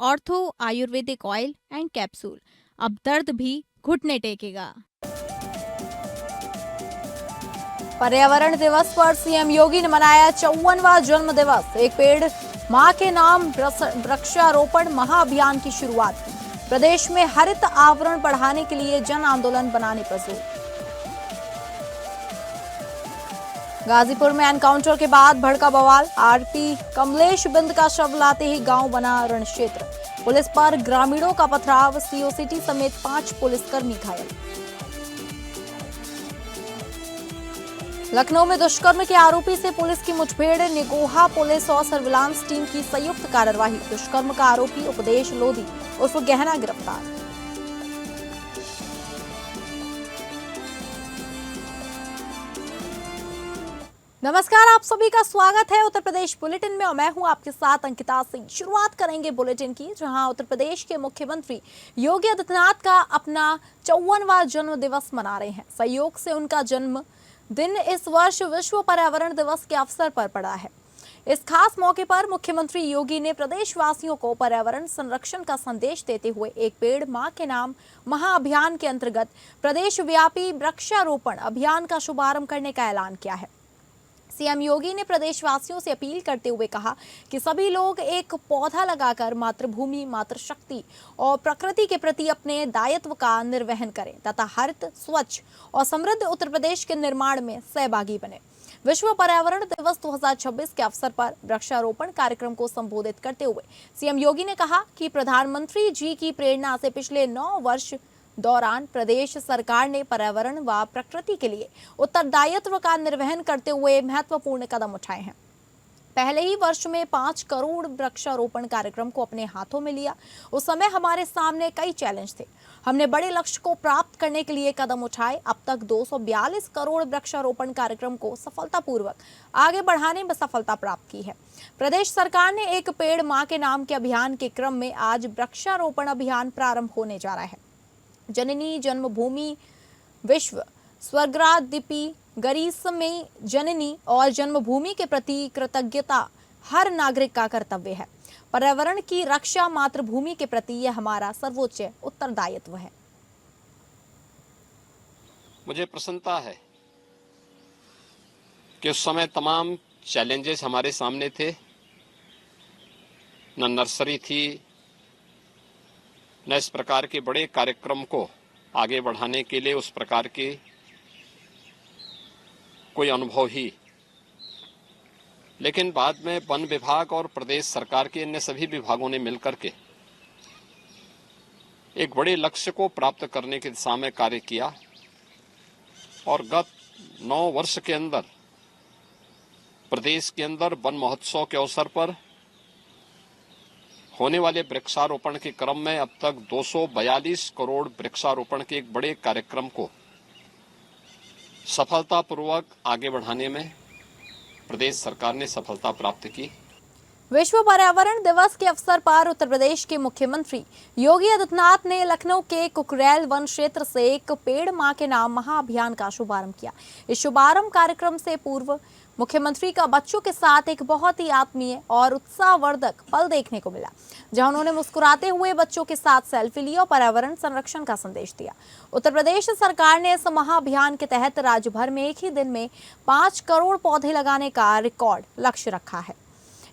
Ortho Ayurvedic oil and capsule. अब दर्द भी घुटने टेकेगा। पर्यावरण दिवस पर सीएम योगी ने मनाया 54वां जन्म दिवस। एक पेड़ मां के नाम वृक्षारोपण महाअभियान की शुरुआत की। प्रदेश में हरित आवरण बढ़ाने के लिए जन आंदोलन बनाने पर जोर। गाजीपुर में एनकाउंटर के बाद भड़का बवाल। आरपी कमलेश बिंद का शव लाते ही गांव बना रण क्षेत्र। पुलिस पर ग्रामीणों का पथराव। सीओ सिटी समेत 5 पुलिसकर्मी घायल। लखनऊ में दुष्कर्म के आरोपी से पुलिस की मुठभेड़। निगोहा पुलिस और सर्विलांस टीम की संयुक्त कार्रवाई। दुष्कर्म का आरोपी उपदेश लोधी उर्फ गहना गिरफ्तार। नमस्कार, आप सभी का स्वागत है उत्तर प्रदेश बुलेटिन में और मैं हूं आपके साथ अंकिता सिंह। शुरुआत करेंगे बुलेटिन की, जहां उत्तर प्रदेश के मुख्यमंत्री योगी आदित्यनाथ का अपना 54वां जन्म दिवस मना रहे हैं। संयोग से उनका जन्म दिन इस वर्ष विश्व पर्यावरण दिवस के अवसर पर पड़ा है। इस खास मौके पर मुख्यमंत्री योगी ने प्रदेशवासियों को पर्यावरण संरक्षण का संदेश देते हुए एक पेड़ मां के नाम महाअभियान के अंतर्गत प्रदेश व्यापी वृक्षारोपण अभियान का शुभारंभ करने का ऐलान किया है। सीएम योगी ने प्रदेशवासियों से अपील करते हुए कहा कि सभी लोग एक पौधा लगाकर मातृभूमि, मातृशक्ति और प्रकृति के प्रति अपने दायित्व का निर्वहन करें तथा हरित, स्वच्छ और समृद्ध उत्तर प्रदेश के निर्माण में सहभागी बने। विश्व पर्यावरण दिवस 2026 के अवसर पर वृक्षारोपण कार्यक्रम को संबोधित करते हुए सीएम योगी ने कहा कि प्रधानमंत्री जी की प्रेरणा से पिछले 9 वर्ष दौरान प्रदेश सरकार ने पर्यावरण व प्रकृति के लिए उत्तरदायित्व का निर्वहन करते हुए महत्वपूर्ण कदम उठाए हैं। पहले ही वर्ष में 5 करोड़ वृक्षारोपण कार्यक्रम को अपने हाथों में लिया। उस समय हमारे सामने कई चैलेंज थे। हमने बड़े लक्ष्य को प्राप्त करने के लिए कदम उठाए। अब तक 242 करोड़ वृक्षारोपण कार्यक्रम को सफलतापूर्वक आगे बढ़ाने में सफलता प्राप्त की है। प्रदेश सरकार ने एक पेड़ मां के नाम के अभियान के क्रम में आज वृक्षारोपण अभियान प्रारंभ होने जा रहा है। जननी जन्मभूमि विश्व स्वर्गरादिपि गरिसमयी जननी और जन्मभूमि के प्रति कृतज्ञता हर नागरिक का कर्तव्य है। पर्यावरण की रक्षा मातृभूमि के प्रति यह हमारा सर्वोच्च उत्तरदायित्व है। मुझे प्रसन्नता है कि उस समय तमाम चैलेंजेस हमारे सामने थे। न नर्सरी थी, न इस प्रकार के बड़े कार्यक्रम को आगे बढ़ाने के लिए उस प्रकार के कोई अनुभव ही। लेकिन बाद में वन विभाग और प्रदेश सरकार के अन्य सभी विभागों ने मिलकर के एक बड़े लक्ष्य को प्राप्त करने की दिशा में कार्य किया और गत 9 वर्ष के अंदर प्रदेश के अंदर वन महोत्सव के अवसर पर होने वाले वृक्षारोपण के क्रम में अब तक 242 करोड़ वृक्षारोपण के एक बड़े कार्यक्रम को सफलतापूर्वक आगे बढ़ाने में प्रदेश सरकार ने सफलता प्राप्त की। विश्व पर्यावरण दिवस के अवसर पर उत्तर प्रदेश के मुख्यमंत्री योगी आदित्यनाथ ने लखनऊ के कुकरेल वन क्षेत्र से एक पेड़ मां के नाम महाअभियान का शुभारंभ किया। इस शुभारंभ कार्यक्रम से पूर्व मुख्यमंत्री का बच्चों के साथ एक बहुत ही आत्मीय और उत्साहवर्धक पल देखने को मिला, जहां उन्होंने मुस्कुराते हुए बच्चों के साथ सेल्फी ली और पर्यावरण संरक्षण का संदेश दिया। उत्तर प्रदेश सरकार ने इस महाअभियान के तहत राज्य भर में एक ही दिन में 5 करोड़ पौधे लगाने का रिकॉर्ड लक्ष्य रखा है।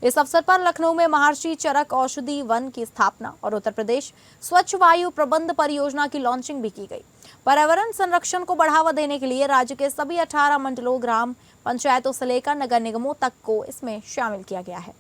इस अवसर पर लखनऊ में महर्षि चरक औषधि वन की स्थापना और उत्तर प्रदेश स्वच्छ वायु प्रबंध परियोजना की लॉन्चिंग भी की गई। पर्यावरण संरक्षण को बढ़ावा देने के लिए राज्य के सभी 18 मंडलों, ग्राम पंचायतों से लेकर नगर निगमों तक को इसमें शामिल किया गया है।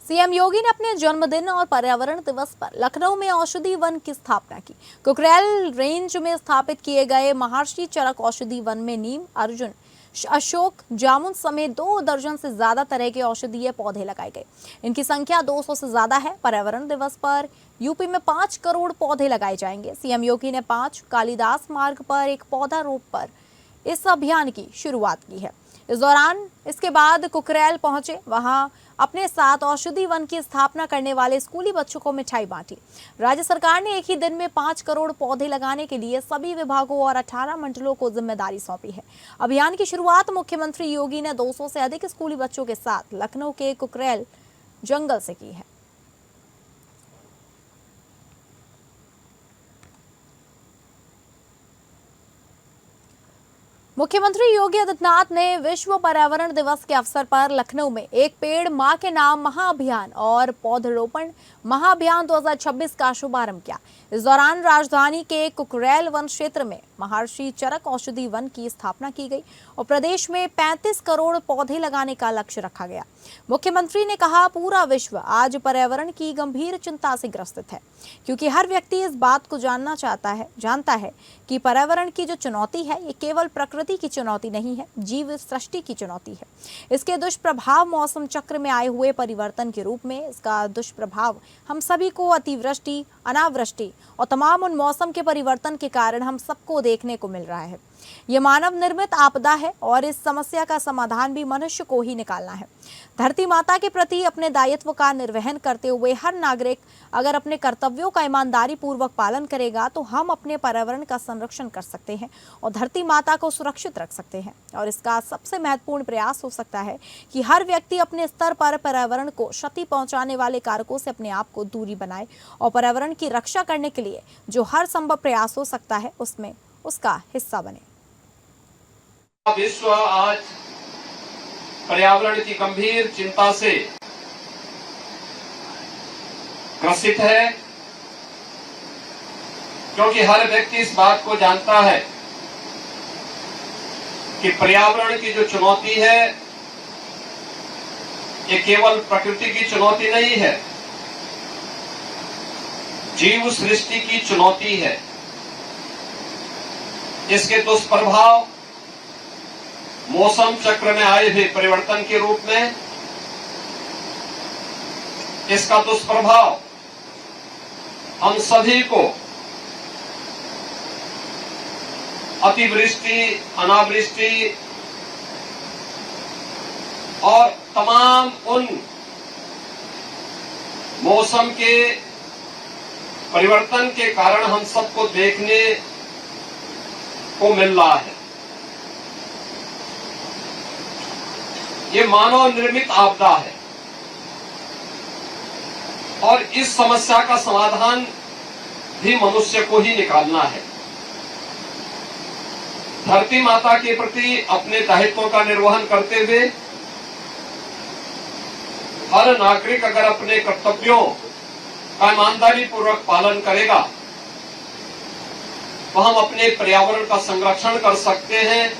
सीएम योगी ने अपने जन्मदिन और पर्यावरण दिवस पर लखनऊ में औषधि वन की स्थापना की। कुकरेल रेंज में स्थापित किए गए महर्षि चरक औषधि वन में नीम, अर्जुन, अशोक, जामुन समेत 2 दर्जन से ज्यादा तरह के औषधीय पौधे लगाए गए। इनकी संख्या 200 से ज्यादा है। पर्यावरण दिवस पर यूपी में 5 करोड़ पौधे लगाए जाएंगे। सीएम योगी ने 5 कालिदास मार्ग पर एक पौधा रोप पर इस अभियान की शुरुआत की है। इस दौरान इसके बाद कुकरेल पहुंचे, वहां अपने साथ औषधि वन की स्थापना करने वाले स्कूली बच्चों को मिठाई बांटी। राज्य सरकार ने एक ही दिन में 5 करोड़ पौधे लगाने के लिए सभी विभागों और 18 मंडलों को जिम्मेदारी सौंपी है। अभियान की शुरुआत मुख्यमंत्री योगी ने 200 से अधिक स्कूली बच्चों के साथ लखनऊ के कुकरेल जंगल से की है। मुख्यमंत्री योगी आदित्यनाथ ने विश्व पर्यावरण दिवस के अवसर पर लखनऊ में एक पेड़ मां के नाम महाअभियान और पौधरोपण महाअभियान 2026 का शुभारंभ किया। इस दौरान राजधानी के कुकरेल वन क्षेत्र में महर्षि चरक औषधि वन की स्थापना की गई और प्रदेश में 35 करोड़ पौधे लगाने का लक्ष्य रखा गया। मुख्यमंत्री ने कहा, पूरा विश्व आज पर्यावरण की गंभीर चिंता से ग्रसित है, क्योंकि हर व्यक्ति इस बात को जानता है कि पर्यावरण की जो चुनौती है ये केवल प्रकृति की चुनौती नहीं है, जीव सृष्टि की चुनौती है। इसके दुष्प्रभाव मौसम चक्र में आए हुए परिवर्तन के रूप में इसका दुष्प्रभाव हम सभी को अतिवृष्टि, अनावृष्टि और तमाम उन मौसम के परिवर्तन के कारण हम सबको देखने को मिल रहा है। ये मानव निर्मित आपदा है और इस समस्या का समाधान भी मनुष्य को ही निकालना है। धरती माता के प्रति अपने दायित्व का निर्वहन करते हुए हर नागरिक अगर अपने कर्तव्यों का ईमानदारी पूर्वक पालन करेगा तो हम अपने पर्यावरण का संरक्षण कर सकते हैं और धरती माता को सुरक्षित रख सकते हैं। और इसका सबसे महत्वपूर्ण प्रयास हो सकता है कि हर व्यक्ति अपने स्तर पर पर्यावरण को क्षति पहुंचाने वाले कारकों से अपने आप को दूरी बनाए और पर्यावरण की रक्षा करने के लिए जो हर संभव प्रयास हो सकता है उसमें उसका हिस्सा बने। विश्व आज पर्यावरण की गंभीर चिंता से ग्रसित है, क्योंकि हर व्यक्ति इस बात को जानता है कि पर्यावरण की जो चुनौती है ये केवल प्रकृति की चुनौती नहीं है, जीव सृष्टि की चुनौती है। इसके दुष्प्रभाव मौसम चक्र में आए हुए परिवर्तन के रूप में, इसका दुष्प्रभाव हम सभी को अतिवृष्टि, अनावृष्टि और तमाम उन मौसम के परिवर्तन के कारण हम सबको देखने को मिल रहा है। ये मानव निर्मित आपदा है और इस समस्या का समाधान भी मनुष्य को ही निकालना है। धरती माता के प्रति अपने दायित्वों का निर्वहन करते हुए हर नागरिक अगर अपने कर्तव्यों का ईमानदारी पूर्वक पालन करेगा तो हम अपने पर्यावरण का संरक्षण कर सकते हैं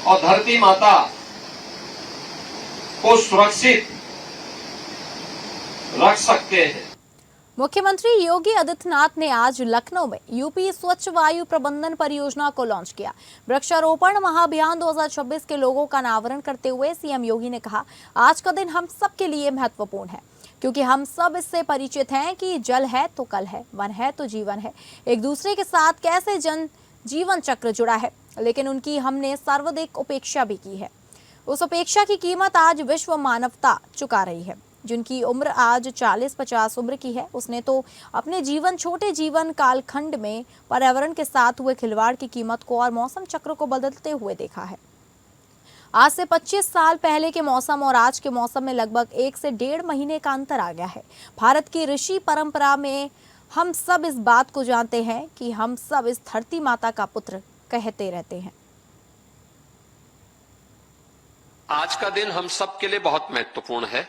और धरती माता को सुरक्षित रख सकते हैं। मुख्यमंत्री योगी आदित्यनाथ ने आज लखनऊ में यूपी स्वच्छ वायु प्रबंधन परियोजना को लॉन्च किया। वृक्षारोपण महाअभियान 2026 के लोगों का अनावरण करते हुए सीएम योगी ने कहा, आज का दिन हम सब के लिए महत्वपूर्ण है, क्योंकि हम सब इससे परिचित हैं कि जल है तो कल है, वन है तो जीवन है। एक दूसरे के साथ कैसे जीवन चक्र जुड़ा है, लेकिन उनकी हमने सर्वाधिक उपेक्षा भी की है। उस उपेक्षा की कीमत आज विश्व मानवता चुका रही है। जिनकी उम्र आज 40-50 उम्र की है, उसने तो अपने छोटे जीवन कालखंड में पर्यावरण के साथ हुए खिलवाड़ की कीमत को और मौसम चक्र को बदलते हुए देखा है। आज से 25 साल पहले के मौसम और आज के मौसम में लगभग 1 से 1.5 महीने का अंतर आ गया है। भारत की ऋषि परंपरा में हम सब इस बात को जानते हैं कि हम सब इस धरती माता का पुत्र कहते रहते हैं। आज का दिन हम सब के लिए बहुत महत्वपूर्ण है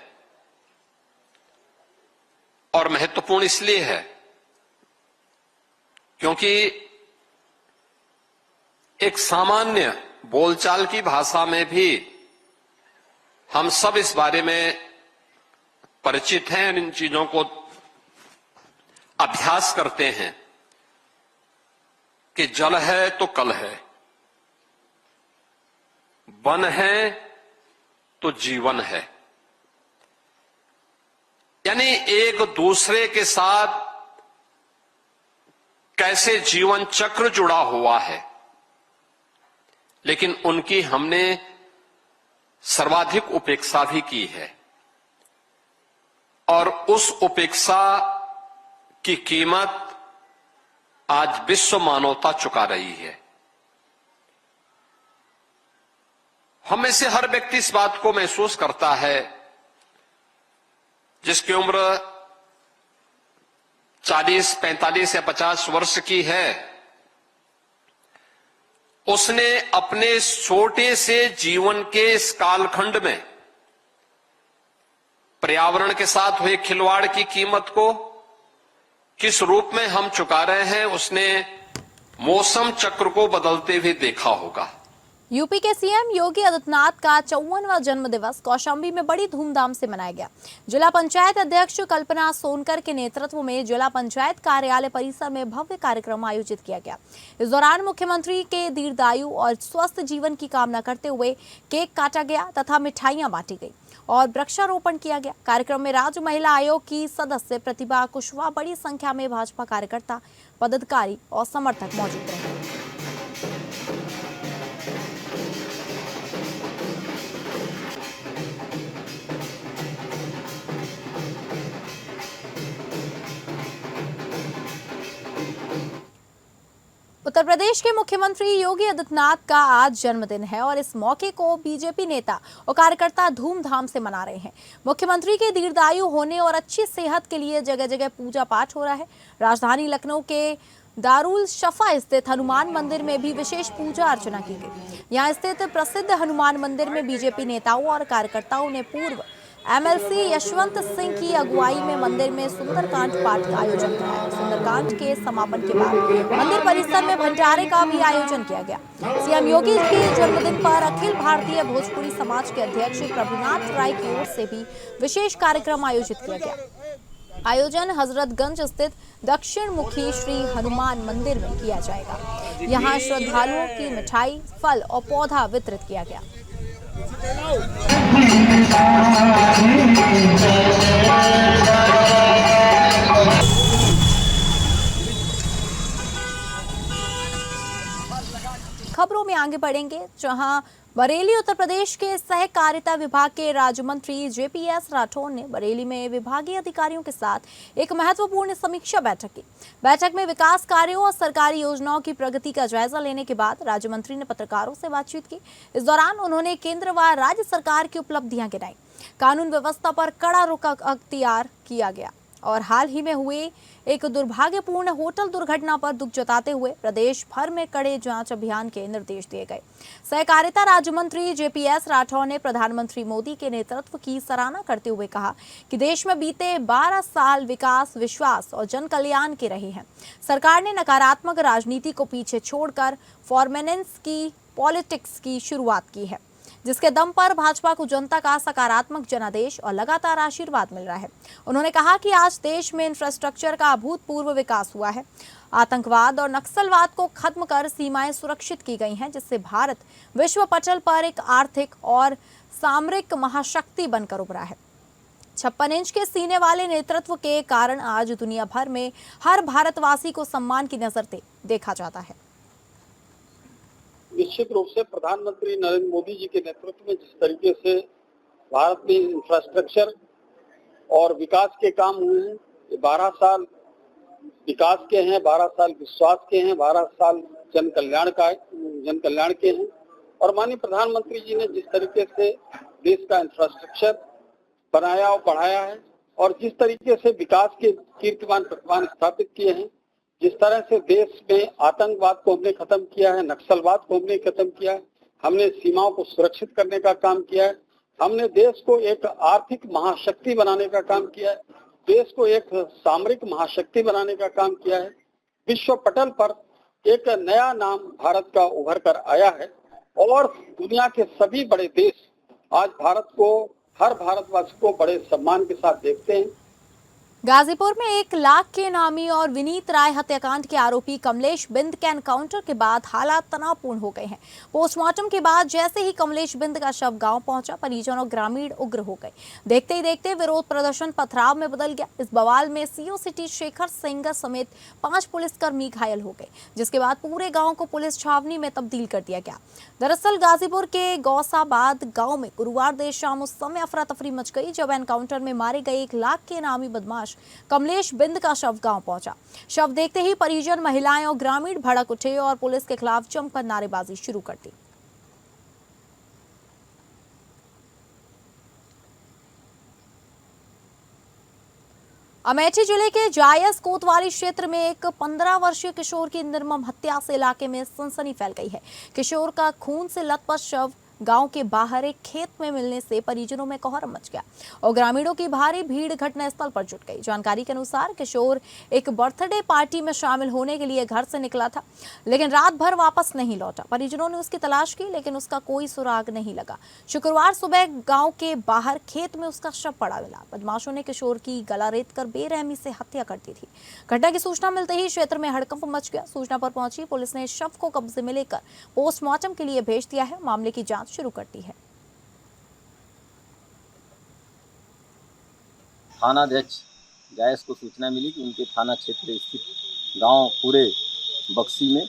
और महत्वपूर्ण इसलिए है क्योंकि एक सामान्य बोलचाल की भाषा में भी हम सब इस बारे में परिचित हैं, इन चीजों को अभ्यास करते हैं कि जल है तो कल है, वन है तो जीवन है। यानी एक दूसरे के साथ कैसे जीवन चक्र जुड़ा हुआ है, लेकिन उनकी हमने सर्वाधिक उपेक्षा भी की है और उस उपेक्षा की कीमत आज विश्व मानवता चुका रही है। हम में से हर व्यक्ति इस बात को महसूस करता है, जिसकी उम्र 40, 45 या 50 वर्ष की है, उसने अपने छोटे से जीवन के इस कालखंड में पर्यावरण के साथ हुए खिलवाड़ की कीमत को किस रूप में हम चुका रहे हैं, उसने मौसम चक्र को बदलते हुए देखा होगा। यूपी के सीएम योगी आदित्यनाथ का 54वां जन्म दिवस कौशाम्बी में बड़ी धूमधाम से मनाया गया। जिला पंचायत अध्यक्ष कल्पना सोनकर के नेतृत्व में जिला पंचायत कार्यालय परिसर में भव्य कार्यक्रम आयोजित किया गया। इस दौरान मुख्यमंत्री के दीर्घायु और स्वस्थ जीवन की कामना करते हुए केक काटा गया तथा मिठाइयां बांटी गई और वृक्षारोपण किया गया। कार्यक्रम में राज्य महिला आयोग की सदस्य प्रतिभा कुशवाहा, बड़ी संख्या में भाजपा कार्यकर्ता, पदाधिकारी और समर्थक मौजूद रहे। उत्तर प्रदेश के मुख्यमंत्री योगी आदित्यनाथ का आज जन्मदिन है और इस मौके को बीजेपी नेता और कार्यकर्ता धूमधाम से मना रहे हैं। मुख्यमंत्री के दीर्घायु होने और अच्छी सेहत के लिए जगह जगह पूजा पाठ हो रहा है। राजधानी लखनऊ के दारुल शफा स्थित हनुमान मंदिर में भी विशेष पूजा अर्चना की गई। यहाँ स्थित प्रसिद्ध हनुमान मंदिर में बीजेपी नेताओं और कार्यकर्ताओं ने पूर्व एमएलसी यशवंत सिंह की अगुवाई में मंदिर में सुंदरकांड पाठ का आयोजन किया। सुंदरकांड के समापन के बाद मंदिर परिसर में भंडारे का भी आयोजन किया गया। सीएम योगी के जन्मदिन पर अखिल भारतीय भोजपुरी समाज के अध्यक्ष प्रभुनाथ राय की ओर से भी विशेष कार्यक्रम आयोजित किया गया। आयोजन हजरतगंज स्थित दक्षिण मुखी श्री हनुमान मंदिर में किया जाएगा। यहाँ श्रद्धालुओं की मिठाई, फल और पौधा वितरित किया गया। खबरों में आगे बढ़ेंगे, जहां बरेली उत्तर प्रदेश के सहकारिता विभाग के राज्य मंत्री जेपीएस राठौर ने बरेली में विभागीय अधिकारियों के साथ एक महत्वपूर्ण समीक्षा बैठक की। बैठक में विकास कार्यों और सरकारी योजनाओं की प्रगति का जायजा लेने के बाद राज्य मंत्री ने पत्रकारों से बातचीत की। इस दौरान उन्होंने केंद्र व राज्य सरकार की उपलब्धियां गिनाई। कानून व्यवस्था पर कड़ा रुख अख्तियार किया गया और हाल ही में हुए एक दुर्भाग्यपूर्ण होटल दुर्घटना पर दुख जताते हुए प्रदेश भर में कड़े जांच अभियान के निर्देश दिए गए। सहकारिता राज्य मंत्री जेपीएस राठौर ने प्रधानमंत्री मोदी के नेतृत्व की सराहना करते हुए कहा कि देश में बीते 12 साल विकास, विश्वास और जन कल्याण के रहे हैं। सरकार ने नकारात्मक राजनीति को पीछे छोड़कर फॉर्मेनेंस की पॉलिटिक्स की शुरुआत की है, जिसके दम पर भाजपा को जनता का सकारात्मक जनादेश और लगातार आशीर्वाद मिल रहा है। उन्होंने कहा कि आज देश में इंफ्रास्ट्रक्चर का अभूतपूर्व विकास हुआ है। आतंकवाद और नक्सलवाद को खत्म कर सीमाएं सुरक्षित की गई हैं, जिससे भारत विश्व पटल पर एक आर्थिक और सामरिक महाशक्ति बनकर उभरा है। 56 इंच के सीने वाले नेतृत्व के कारण आज दुनिया भर में हर भारतवासी को सम्मान की नजर से देखा जाता है। निश्चित रूप से प्रधानमंत्री नरेंद्र मोदी जी के नेतृत्व में जिस तरीके से भारत में इंफ्रास्ट्रक्चर और विकास के काम हुए हैं, ये 12 साल विकास के हैं, 12 साल विश्वास के हैं, 12 साल जन कल्याण के हैं। और माननीय प्रधानमंत्री जी ने जिस तरीके से देश का इंफ्रास्ट्रक्चर बनाया और बढ़ाया है और जिस तरीके से विकास के कीर्तिमान प्रतिमान स्थापित किए हैं, जिस तरह से देश में आतंकवाद को हमने खत्म किया है, नक्सलवाद को हमने खत्म किया है, हमने सीमाओं को सुरक्षित करने का काम किया है, हमने देश को एक आर्थिक महाशक्ति बनाने का काम किया है, देश को एक सामरिक महाशक्ति बनाने का काम किया है। विश्व पटल पर एक नया नाम भारत का उभर कर आया है और दुनिया के सभी बड़े देश आज भारत को, हर भारतवासी को बड़े सम्मान के साथ देखते हैं। गाजीपुर में 1 लाख के इनामी और विनीत राय हत्याकांड के आरोपी कमलेश बिंद के एनकाउंटर के बाद हालात तनावपूर्ण हो गए हैं। पोस्टमार्टम के बाद जैसे ही कमलेश बिंद का शव गांव पहुंचा, परिजन और ग्रामीण उग्र हो गए। देखते ही देखते विरोध प्रदर्शन पथराव में बदल गया। इस बवाल में सीओ सिटी शेखर सेंगर समेत 5 पुलिसकर्मी घायल हो गए, जिसके बाद पूरे गाँव को पुलिस छावनी में तब्दील कर दिया गया। दरअसल गाजीपुर के गौसाबाद गाँव में गुरुवार देर शाम उस समय अफरा तफरी मच गई जब एनकाउंटर में मारे गए 1 लाख के इनामी बदमाश कमलेश बिंद का शव गांव पहुंचा। शव देखते ही परिजन, महिलाएं और ग्रामीण भड़क उठे और पुलिस के खिलाफ जमकर नारेबाजी शुरू कर दी। अमेठी जिले के जायस कोतवाली क्षेत्र में एक 15 वर्षीय किशोर की निर्मम हत्या से इलाके में सनसनी फैल गई है। किशोर का खून से लथपथ शव गांव के बाहर एक खेत में मिलने से परिजनों में कोहराम मच गया और ग्रामीणों की भारी भीड़ घटनास्थल पर जुट गई। जानकारी के अनुसार किशोर एक बर्थडे पार्टी में शामिल होने के लिए घर से निकला था, लेकिन रात भर वापस नहीं लौटा। परिजनों ने उसकी तलाश की, लेकिन उसका कोई सुराग नहीं लगा। शुक्रवार सुबह गांव के बाहर खेत में उसका शव पड़ा मिला। बदमाशों ने किशोर की गला रेतकर बेरहमी से हत्या कर दी थी। घटना की सूचना मिलते ही क्षेत्र में हड़कंप मच गया। सूचना पर पहुंची पुलिस ने शव को कब्जे में लेकर पोस्टमार्टम के लिए भेज दिया है। मामले की जांच शुरू कर दी है। थानाध्यक्ष जायस को सूचना मिली कि उनके थाना क्षेत्र स्थित गांव पूरे बक्सी में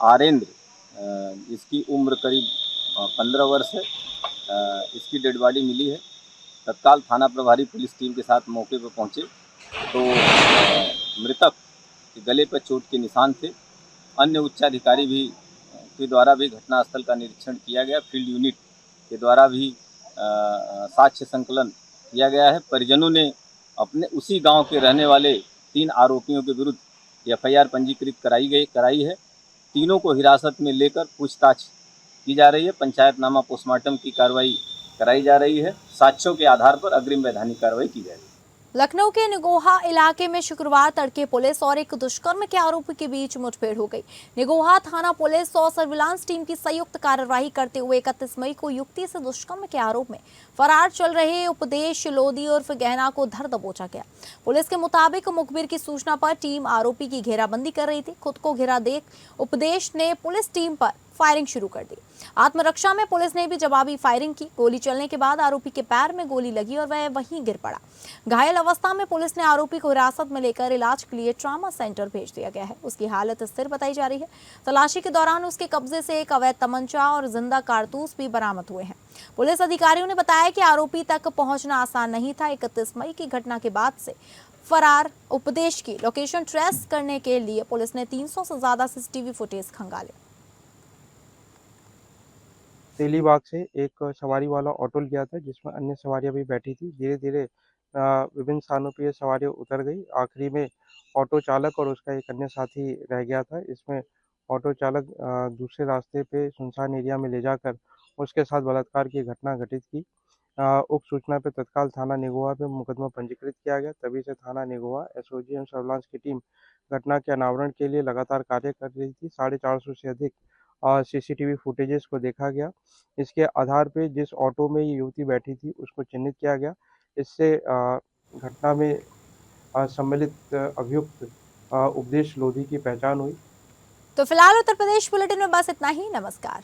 आरेंद्र, इसकी उम्र करीब 15 वर्ष है, इसकी डेड बॉडी मिली है। तत्काल थाना प्रभारी पुलिस टीम के साथ मौके पर पहुंचे तो मृतक के गले पर चोट के निशान थे। अन्य उच्चाधिकारी भी के द्वारा भी घटनास्थल का निरीक्षण किया गया। फील्ड यूनिट के द्वारा भी साक्ष्य संकलन किया गया है। परिजनों ने अपने उसी गांव के रहने वाले 3 आरोपियों के विरुद्ध एफआईआर पंजीकृत कराई है। तीनों को हिरासत में लेकर पूछताछ की जा रही है। पंचायतनामा पोस्टमार्टम की कार्रवाई कराई जा रही है। साक्ष्यों के आधार पर अग्रिम वैधानिक कार्रवाई की जाएगी। लखनऊ के निगोहा इलाके में शुक्रवार तड़के पुलिस और एक दुष्कर्म के आरोपी के बीच मुठभेड़ हो गई। निगोहा थाना पुलिस और सर्विलांस टीम की संयुक्त कार्यवाही करते हुए 31 मई को युक्ति से दुष्कर्म के आरोप में फरार चल रहे उपदेश लोधी उर्फ गहना को धर दबोचा गया। पुलिस के मुताबिक मुखबिर की सूचना पर टीम आरोपी की घेराबंदी कर रही थी। खुद को घेरा देख उपदेश ने पुलिस टीम पर फायरिंग शुरू कर दी। आत्मरक्षा में पुलिस ने भी जवाबी फायरिंग की। गोली चलने के बाद आरोपी के पैर में गोली लगी और वह वहीं गिर पड़ा। घायल अवस्था में पुलिस ने आरोपी को हिरासत में लेकर इलाज के लिए ट्रॉमा सेंटर भेज दिया गया है। उसकी हालत स्थिर बताई जा रही है। तलाशी के दौरान उसके कब्जे से एक अवैध तमंचा और जिंदा कारतूस भी बरामद हुए हैं। पुलिस अधिकारियों ने बताया कि आरोपी तक पहुंचना आसान नहीं था। 31 मई की घटना के बाद से फरार उपदेश की लोकेशन ट्रेस करने के लिए पुलिस ने 300 से ज्यादा सीसीटीवी फुटेज खंगाले। तेलीबाग से एक सवारी वाला ऑटो लिया था जिसमें अन्य सवारियां भी बैठी थी। धीरे धीरे विभिन्न स्थानों पर ये सवारियां उतर गई। आखिरी में ऑटो चालक और उसका एक अन्य साथी रह गया था। इसमें ऑटो चालक दूसरे रास्ते पे सुनसान एरिया में ले जाकर उसके साथ बलात्कार की घटना घटित की। उक्त सूचना पर तत्काल थाना निगोहा पे मुकदमा पंजीकृत किया गया। तभी से थाना निगोहा, एसओजी एवं सर्विलांस की टीम घटना के अनावरण के लिए लगातार कार्य कर रही थी। 450 से अधिक सीसीटीवी फुटेजेस को देखा गया। इसके आधार पे जिस ऑटो में ये युवती बैठी थी उसको चिन्हित किया गया। इससे घटना में सम्मिलित अभियुक्त उपदेश लोधी की पहचान हुई। तो फिलहाल उत्तर प्रदेश बुलेटिन में बस इतना ही। नमस्कार।